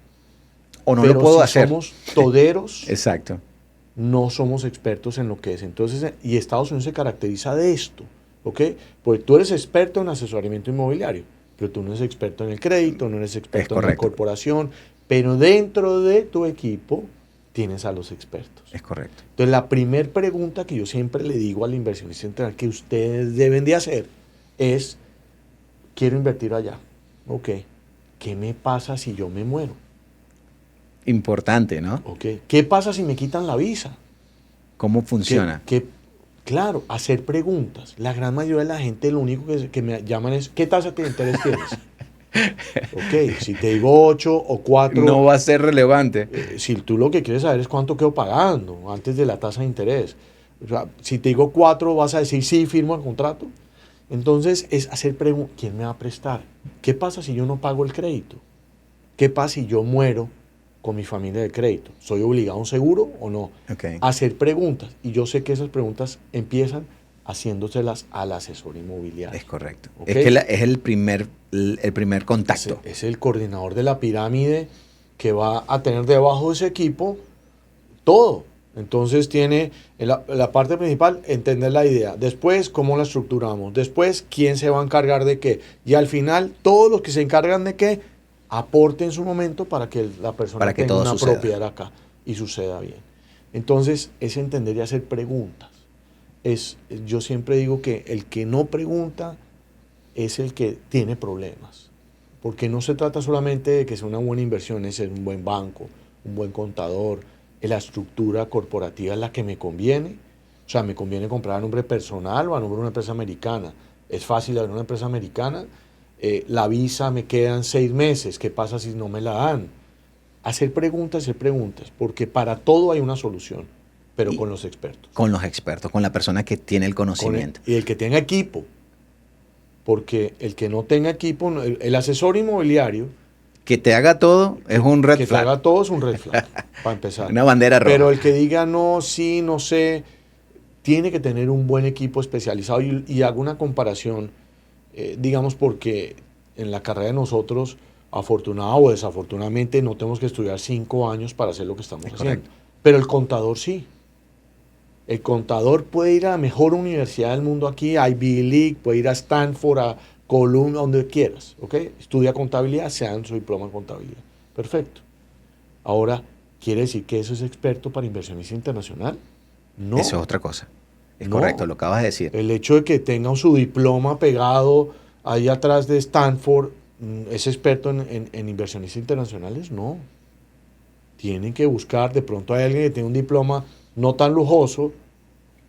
O no pero lo puedo si hacer. somos toderos, Exacto. no somos expertos en lo que es. Entonces, y Estados Unidos se caracteriza de esto, ¿ok? Porque tú eres experto en asesoramiento inmobiliario, pero tú no eres experto en el crédito, no eres experto en la corporación, pero dentro de tu equipo tienes a los expertos. Es correcto. Entonces, la primera pregunta que yo siempre le digo al inversionista internacional que ustedes deben de hacer es, quiero invertir allá, ¿ok? ¿Qué me pasa si yo me muero? Importante, ¿no? Okay. ¿Qué pasa si me quitan la visa? ¿Cómo funciona? Claro, hacer preguntas. La gran mayoría de la gente lo único que me llaman es, ¿qué tasa de interés tienes? Ok, si te digo 8 o 4... No va a ser relevante. Si tú lo que quieres saber es cuánto quedo pagando antes de la tasa de interés. O sea, si te digo 4, vas a decir, sí, firmo el contrato. Entonces, es hacer preguntas. ¿Quién me va a prestar? ¿Qué pasa si yo no pago el crédito? ¿Qué pasa si yo muero con mi familia de crédito? ¿Soy obligado a un seguro o no? Okay. Hacer preguntas. Y yo sé que esas preguntas empiezan haciéndoselas al asesor inmobiliario. Es correcto. ¿Okay? Es que es el primer contacto. Es el coordinador de la pirámide que va a tener debajo de ese equipo todo. Entonces tiene en la parte principal entender la idea. Después, cómo la estructuramos. Después, quién se va a encargar de qué. Y al final, todos los que se encargan de qué, aporte en su momento para que la persona tenga una propiedad acá y suceda bien. Entonces, es entender y hacer preguntas. Yo siempre digo que el que no pregunta es el que tiene problemas. Porque no se trata solamente de que sea una buena inversión, es ser un buen banco, un buen contador, la estructura corporativa es la que me conviene. O sea, me conviene comprar a nombre personal o a nombre de una empresa americana. Es fácil abrir una empresa americana. La visa me quedan 6 meses, ¿qué pasa si no me la dan? Hacer preguntas, porque para todo hay una solución, pero con los expertos. Con los expertos, con la persona que tiene el conocimiento. Y el que tenga equipo, porque el que no tenga equipo, el asesor inmobiliario... Que te haga todo es un red flag. Que te haga todo es un red flag, para empezar. Una bandera roja. Pero el que diga no, sí, no sé, tiene que tener un buen equipo especializado y hago una comparación, digamos, porque en la carrera de nosotros, afortunada o desafortunadamente, no tenemos que estudiar 5 años para hacer lo que estamos haciendo. Correcto. Pero el contador sí. El contador puede ir a la mejor universidad del mundo aquí, a Ivy League, puede ir a Stanford, a Columbia, donde quieras, ¿ok? Estudia contabilidad, se dan su diploma en contabilidad. Perfecto. Ahora, ¿quiere decir que eso es experto para inversionista internacional? No. Eso es otra cosa. Es correcto, lo acabas de decir. El hecho de que tenga su diploma pegado ahí atrás de Stanford, ¿es experto en inversionistas internacionales? No. Tienen que buscar, de pronto hay alguien que tiene un diploma no tan lujoso,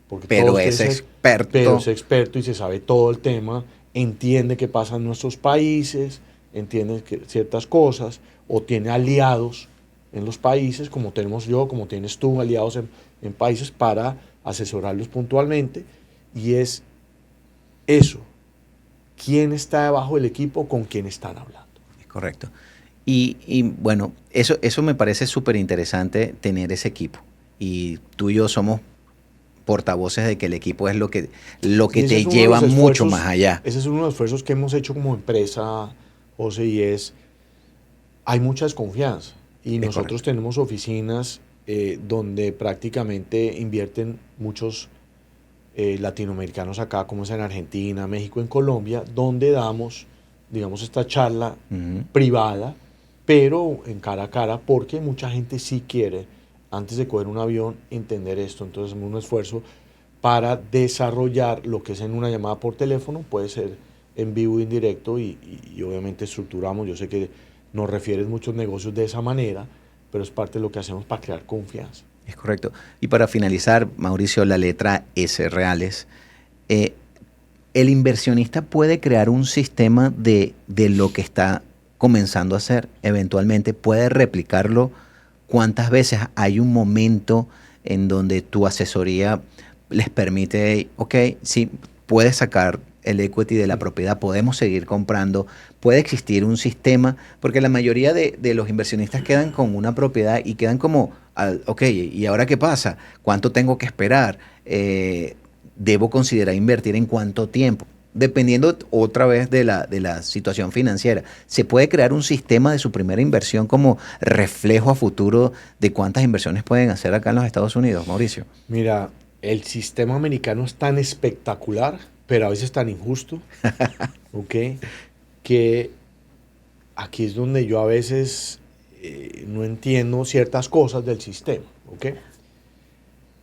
porque pero es experto. Pero es experto y se sabe todo el tema, entiende qué pasa en nuestros países, entiende ciertas cosas, o tiene aliados en los países, como tenemos yo, como tienes tú, aliados en países para asesorarlos puntualmente, y es eso, quién está debajo del equipo, con quién están hablando. Es correcto. Y bueno, eso me parece súper interesante, tener ese equipo. Y tú y yo somos portavoces de que el equipo es lo que te lleva mucho más allá. Ese es uno de los esfuerzos que hemos hecho como empresa, José, y hay mucha desconfianza. Y nosotros tenemos oficinas donde prácticamente invierten muchos latinoamericanos acá, como es en Argentina, México, en Colombia, donde damos, digamos, esta charla privada, pero en cara a cara, porque mucha gente sí quiere, antes de coger un avión, entender esto. Entonces hacemos un esfuerzo para desarrollar lo que es en una llamada por teléfono, puede ser en vivo, en directo, y obviamente estructuramos. Yo sé que nos refieres muchos negocios de esa manera, pero es parte de lo que hacemos para crear confianza. Es correcto. Y para finalizar, Mauricio, la letra S, reales. El inversionista puede crear un sistema de lo que está comenzando a hacer. Eventualmente puede replicarlo. ¿Cuántas veces hay un momento en donde tu asesoría les permite, ok, sí, puedes sacar el equity de la propiedad, podemos seguir comprando, puede existir un sistema? Porque la mayoría de los inversionistas quedan con una propiedad y quedan como, ok, ¿y ahora qué pasa? ¿Cuánto tengo que esperar? ¿Debo considerar invertir en cuánto tiempo? dependiendo otra vez de la situación financiera, ¿se puede crear un sistema de su primera inversión como reflejo a futuro de cuántas inversiones pueden hacer acá en los Estados Unidos, Mauricio? Mira, el sistema americano es tan espectacular, pero a veces tan injusto, ¿ok? Que aquí es donde yo a veces no entiendo ciertas cosas del sistema, ¿ok?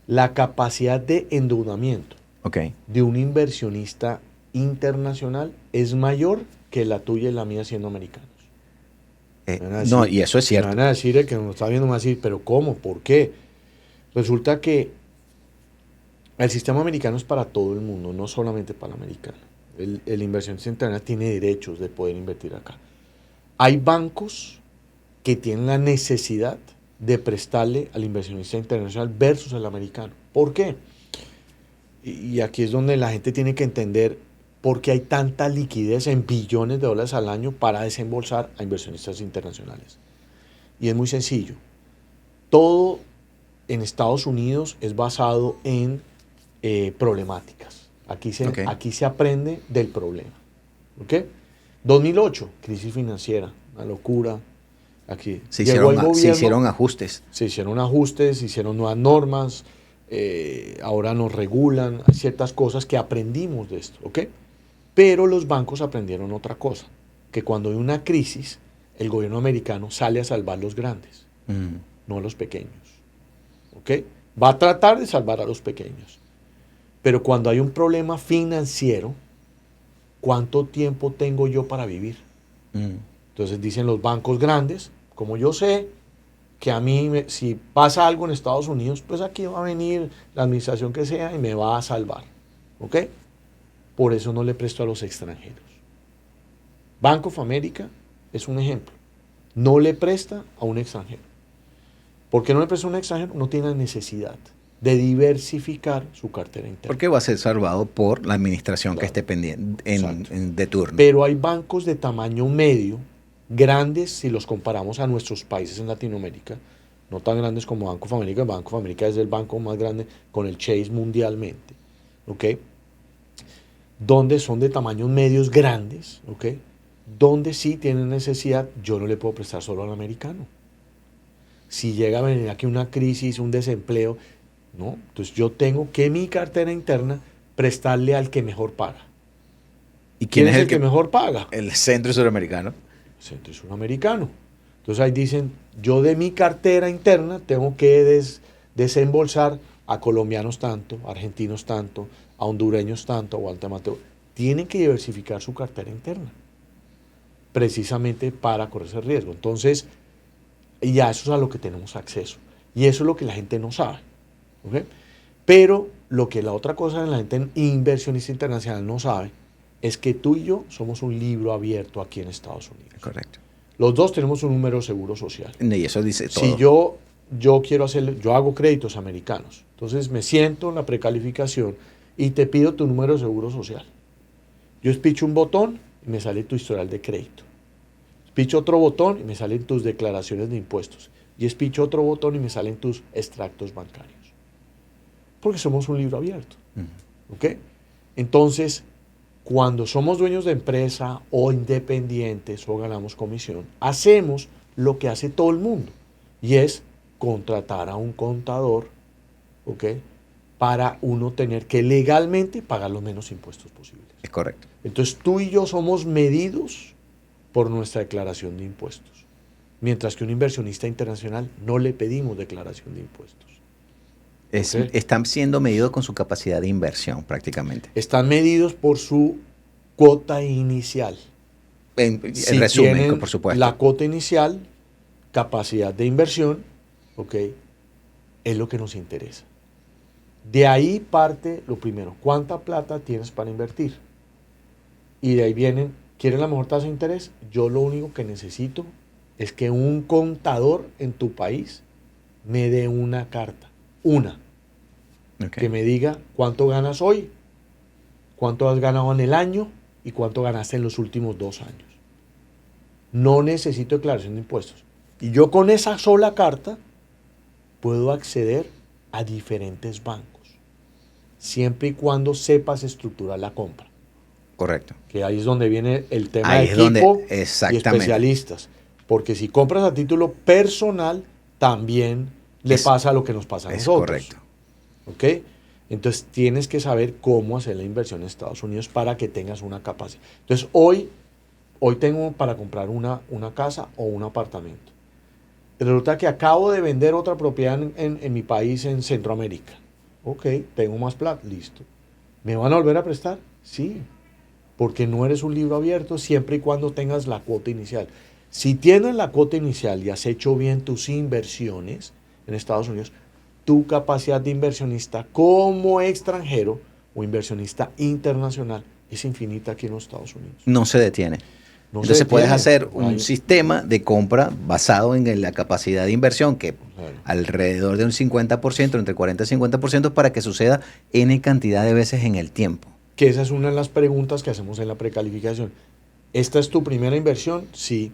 La capacidad de endeudamiento Ok. de un inversionista internacional es mayor que la tuya y la mía siendo americanos. Me van a No, decir, y eso es me cierto. van a decir, el que nos está viendo me va a decir, pero ¿cómo? ¿Por qué? Resulta que el sistema americano es para todo el mundo, no solamente para el americano. El inversionista internacional tiene derechos de poder invertir acá. Hay bancos que tienen la necesidad de prestarle al inversionista internacional versus al americano. ¿Por qué? Y aquí es donde la gente tiene que entender por qué hay tanta liquidez en billones de dólares al año para desembolsar a inversionistas internacionales. Y es muy sencillo. Todo en Estados Unidos es basado en problemáticas. Aquí se aprende del problema. ¿Ok? 2008, crisis financiera, una locura. Aquí llegó el gobierno, se hicieron ajustes. se hicieron ajustes, se hicieron nuevas normas, ahora nos regulan, hay ciertas cosas que aprendimos de esto, ¿ok? Pero los bancos aprendieron otra cosa, que cuando hay una crisis, el gobierno americano sale a salvar los grandes, no a los pequeños, ¿ok? Va a tratar de salvar a los pequeños, pero cuando hay un problema financiero, ¿cuánto tiempo tengo yo para vivir? Entonces dicen los bancos grandes, como yo sé que a mí, si pasa algo en Estados Unidos, pues aquí va a venir la administración que sea y me va a salvar. ¿Ok? Por eso no le presto a los extranjeros. Bank of America es un ejemplo. No le presta a un extranjero. ¿Por qué no le presta a un extranjero? No tiene la necesidad de diversificar su cartera interna. Porque va a ser salvado por la administración que Claro. esté pendiente Exacto. de turno. Pero hay bancos de tamaño medio, grandes si los comparamos a nuestros países en Latinoamérica, no tan grandes como Banco of America. Banco of America es el banco más grande con el Chase mundialmente, ¿ok? Donde son de tamaños medios grandes, ¿ok? Donde sí tienen necesidad, yo no le puedo prestar solo al americano. Si llega a venir aquí una crisis, un desempleo, ¿no? Entonces yo tengo que mi cartera interna prestarle al que mejor paga. ¿Y ¿Quién es el que mejor paga? El centro suramericano. Centro y Suramericano. Entonces ahí dicen, yo de mi cartera interna tengo que desembolsar a colombianos tanto, a argentinos tanto, a hondureños tanto, a guatemaltecos. Tienen que diversificar su cartera interna, precisamente para correr ese riesgo. Entonces, ya eso es a lo que tenemos acceso. Y eso es lo que la gente no sabe. ¿Okay? Pero lo que la otra cosa la gente inversionista internacional no sabe es que tú y yo somos un libro abierto aquí en Estados Unidos. Correcto. Los dos tenemos un número de seguro social. Y eso dice todo. Si yo quiero hacer, yo hago créditos americanos, entonces me siento en la precalificación y te pido tu número de seguro social. Yo espicho un botón y me sale tu historial de crédito. Espicho otro botón y me salen tus declaraciones de impuestos. Y espicho otro botón y me salen tus extractos bancarios. Porque somos un libro abierto. ¿Ok? Entonces, cuando somos dueños de empresa o independientes o ganamos comisión, hacemos lo que hace todo el mundo. Y es contratar a un contador, ¿ok? Para uno tener que legalmente pagar los menos impuestos posibles. Es correcto. Entonces tú y yo somos medidos por nuestra declaración de impuestos. Mientras que un inversionista internacional no le pedimos declaración de impuestos. ¿Okay? Están siendo medidos con su capacidad de inversión prácticamente. Están medidos por su cuota inicial. En Si resumen, tienen por supuesto. la cuota inicial, capacidad de inversión, ¿ok? Es lo que nos interesa. De ahí parte lo primero, ¿cuánta plata tienes para invertir? Y de ahí vienen, ¿quieres la mejor tasa de interés? Yo lo único que necesito es que un contador en tu país me dé una carta, que me diga cuánto ganas hoy, cuánto has ganado en el año y cuánto ganaste en los últimos 2 años. No necesito declaración de impuestos. Y yo con esa sola carta puedo acceder a diferentes bancos, siempre y cuando sepas estructurar la compra. Correcto. Que ahí es donde viene el tema Ahí de es donde, equipo y exactamente. especialistas. Porque si compras a título personal, también le pasa lo que nos pasa a nosotros. Correcto. ¿Ok? Entonces tienes que saber cómo hacer la inversión en Estados Unidos para que tengas una capacidad. Entonces hoy tengo para comprar una casa o un apartamento. Resulta que acabo de vender otra propiedad en mi país, en Centroamérica. Ok, tengo más plata, listo. ¿Me van a volver a prestar? Sí, porque no eres un libro abierto siempre y cuando tengas la cuota inicial. Si tienes la cuota inicial y has hecho bien tus inversiones en Estados Unidos, tu capacidad de inversionista como extranjero o inversionista internacional es infinita aquí en los Estados Unidos. No se detiene. No se Entonces detiene. puedes hacer un sistema de compra basado en la capacidad de inversión, que alrededor de un 50%, entre 40 y 50%, para que suceda N cantidad de veces en el tiempo. Que esa es una de las preguntas que hacemos en la precalificación. ¿Esta es tu primera inversión? Sí.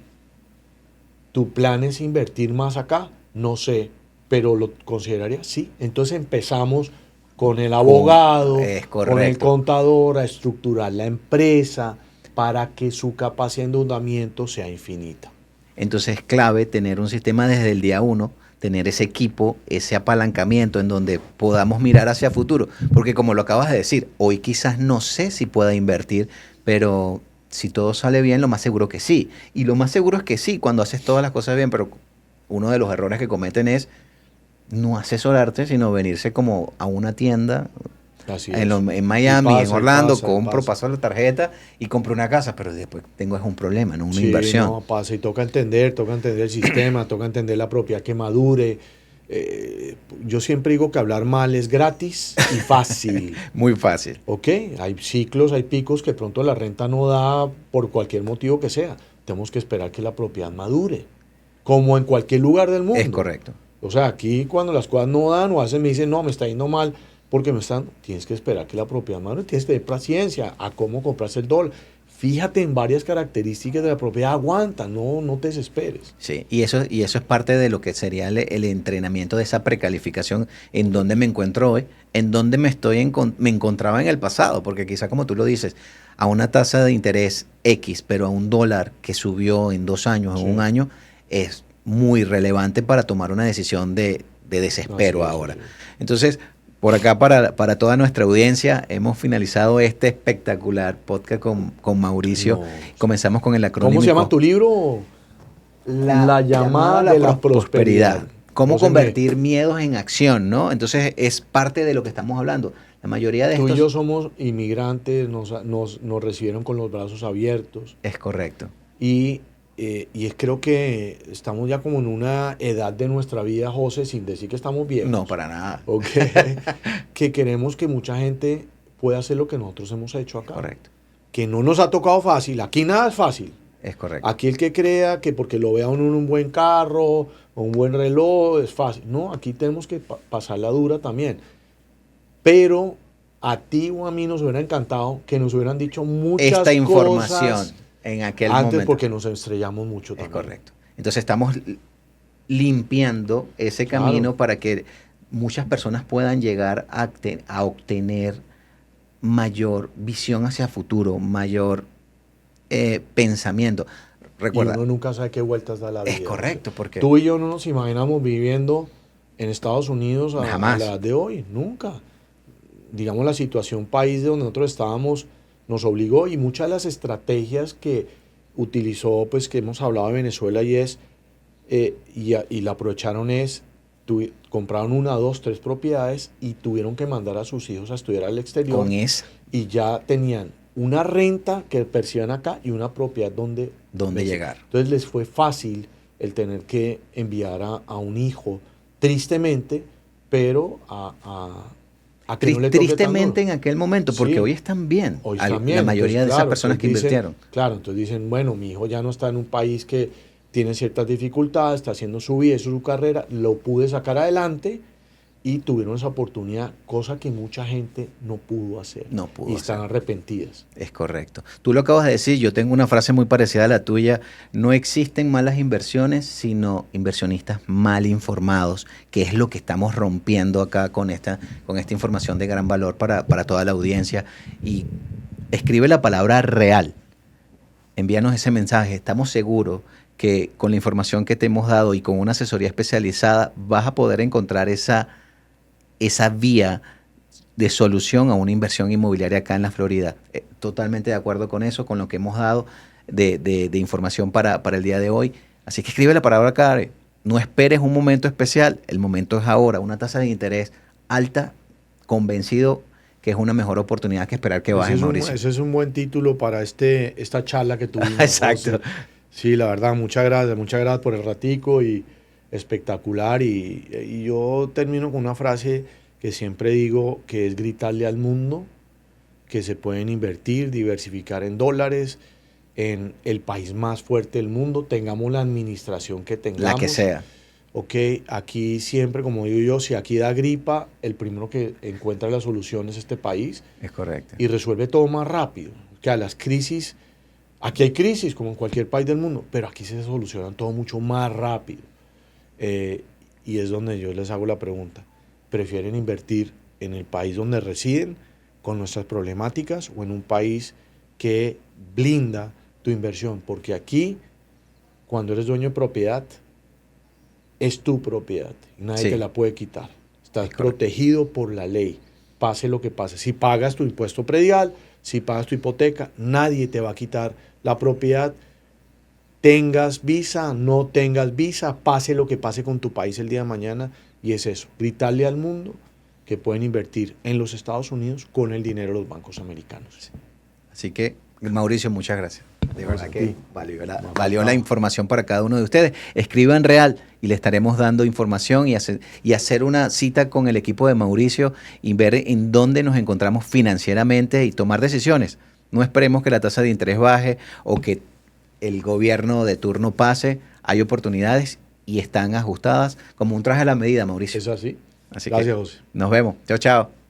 ¿Tu plan es invertir más acá? No sé, pero lo consideraría sí. Entonces empezamos con el abogado, con el contador, a estructurar la empresa para que su capacidad de endeudamiento sea infinita. Entonces es clave tener un sistema desde el día 1, tener ese equipo, ese apalancamiento en donde podamos mirar hacia futuro. Porque como lo acabas de decir, hoy quizás no sé si pueda invertir, pero si todo sale bien, lo más seguro que sí. Y lo más seguro es que sí, cuando haces todas las cosas bien, pero uno de los errores que cometen es no asesorarte, sino venirse como a una tienda en Miami, en Orlando, paso la tarjeta y compro una casa, pero después tengo es un problema, no una inversión. No, pasa y toca entender el sistema, toca entender la propiedad que madure. Yo siempre digo que hablar mal es gratis y fácil. Muy fácil. Ok, hay ciclos, hay picos que pronto la renta no da por cualquier motivo que sea. Tenemos que esperar que la propiedad madure, como en cualquier lugar del mundo. Es correcto. O sea, aquí cuando las cosas no dan o a veces me dicen, no, me está yendo mal, porque tienes que esperar que la propiedad madure, tienes que tener paciencia a cómo comprarse el dólar. Fíjate en varias características de la propiedad, aguanta, no te desesperes. Sí, y eso es parte de lo que sería el entrenamiento de esa precalificación, en donde me encuentro hoy, en donde me encontraba en el pasado, porque quizá como tú lo dices, a una tasa de interés X, pero a un dólar que subió en 2 años, en un año, es muy relevante para tomar una decisión de desespero ahora. Entonces, por acá, para toda nuestra audiencia, hemos finalizado este espectacular podcast con Mauricio. Comenzamos con el acrónimo. ¿Cómo se llama tu libro? La llamada de la prosperidad. Cómo convertir miedos en acción, ¿no? Entonces, es parte de lo que estamos hablando. La mayoría de Tú y yo somos inmigrantes, nos recibieron con los brazos abiertos. Es correcto. Y creo que estamos ya como en una edad de nuestra vida, José, sin decir que estamos viejos. No, para nada. Okay. Que queremos que mucha gente pueda hacer lo que nosotros hemos hecho acá. Correcto. Que no nos ha tocado fácil. Aquí nada es fácil. Es correcto. Aquí el que crea que porque lo vea uno en un buen carro o un buen reloj es fácil. No, aquí tenemos que pasar la dura también. Pero a ti o a mí nos hubiera encantado que nos hubieran dicho muchas esta información cosas en aquel antes momento. Porque nos estrellamos mucho también. Es correcto. Entonces estamos limpiando ese camino para que muchas personas puedan llegar a obtener mayor visión hacia futuro, mayor pensamiento. Recuerda, y uno nunca sabe qué vueltas da la vida. Es correcto, porque tú y yo no nos imaginamos viviendo en Estados Unidos a la edad de hoy, nunca. Digamos, la situación país de donde nosotros estábamos nos obligó, y muchas de las estrategias que utilizó, pues que hemos hablado de Venezuela y la aprovecharon compraron 1, 2, 3 propiedades y tuvieron que mandar a sus hijos a estudiar al exterior. Y ya tenían una renta que percibían acá y una propiedad donde llegar. Entonces les fue fácil el tener que enviar a un hijo, tristemente, pero tristemente en aquel momento, porque hoy están bien. Hoy están bien. La mayoría de esas personas que invirtieron. Claro, entonces dicen, bueno, mi hijo ya no está en un país que tiene ciertas dificultades, está haciendo su vida, su carrera, lo pude sacar adelante y tuvieron esa oportunidad, cosa que mucha gente no pudo hacer. Y están arrepentidas. Es correcto. Tú lo acabas de decir, yo tengo una frase muy parecida a la tuya: no existen malas inversiones, sino inversionistas mal informados, que es lo que estamos rompiendo acá con esta información de gran valor para toda la audiencia. Y escribe la palabra real. Envíanos ese mensaje. Estamos seguros que con la información que te hemos dado y con una asesoría especializada vas a poder encontrar esa vía de solución a una inversión inmobiliaria acá en la Florida. Totalmente de acuerdo con eso, con lo que hemos dado de información para el día de hoy. Así que escribe la palabra clave. No esperes un momento especial, el momento es ahora. Una tasa de interés alta, convencido que es una mejor oportunidad que esperar que baje, Mauricio. Ese es un buen título para esta charla que tuvimos. Exacto. José. Sí, la verdad, muchas gracias por el ratico y espectacular. Y yo termino con una frase que siempre digo, que es gritarle al mundo que se pueden invertir, diversificar en dólares, en el país más fuerte del mundo, tengamos la administración que tengamos. La que sea. Ok, aquí siempre, como digo yo, si aquí da gripa, el primero que encuentra la solución es este país. Es correcto. Y resuelve todo más rápido. Que a las crisis, aquí hay crisis como en cualquier país del mundo, pero aquí se solucionan todo mucho más rápido. Y es donde yo les hago la pregunta. ¿Prefieren invertir en el país donde residen con nuestras problemáticas o en un país que blinda tu inversión? Porque aquí, cuando eres dueño de propiedad, es tu propiedad y nadie te la puede quitar. Estás protegido por la ley, pase lo que pase. Si pagas tu impuesto predial, si pagas tu hipoteca, nadie te va a quitar la propiedad. Tengas visa, no tengas visa, pase lo que pase con tu país el día de mañana. Y es eso, gritarle al mundo que pueden invertir en los Estados Unidos con el dinero de los bancos americanos. Sí. Así que, Mauricio, muchas gracias. De verdad que valió la información para cada uno de ustedes. Escriban real y le estaremos dando información y hacer una cita con el equipo de Mauricio y ver en dónde nos encontramos financieramente y tomar decisiones. No esperemos que la tasa de interés baje o que el gobierno de turno pase. Hay oportunidades y están ajustadas como un traje a la medida, Mauricio. Es así. Así Gracias, que José. nos vemos. Chao, chao.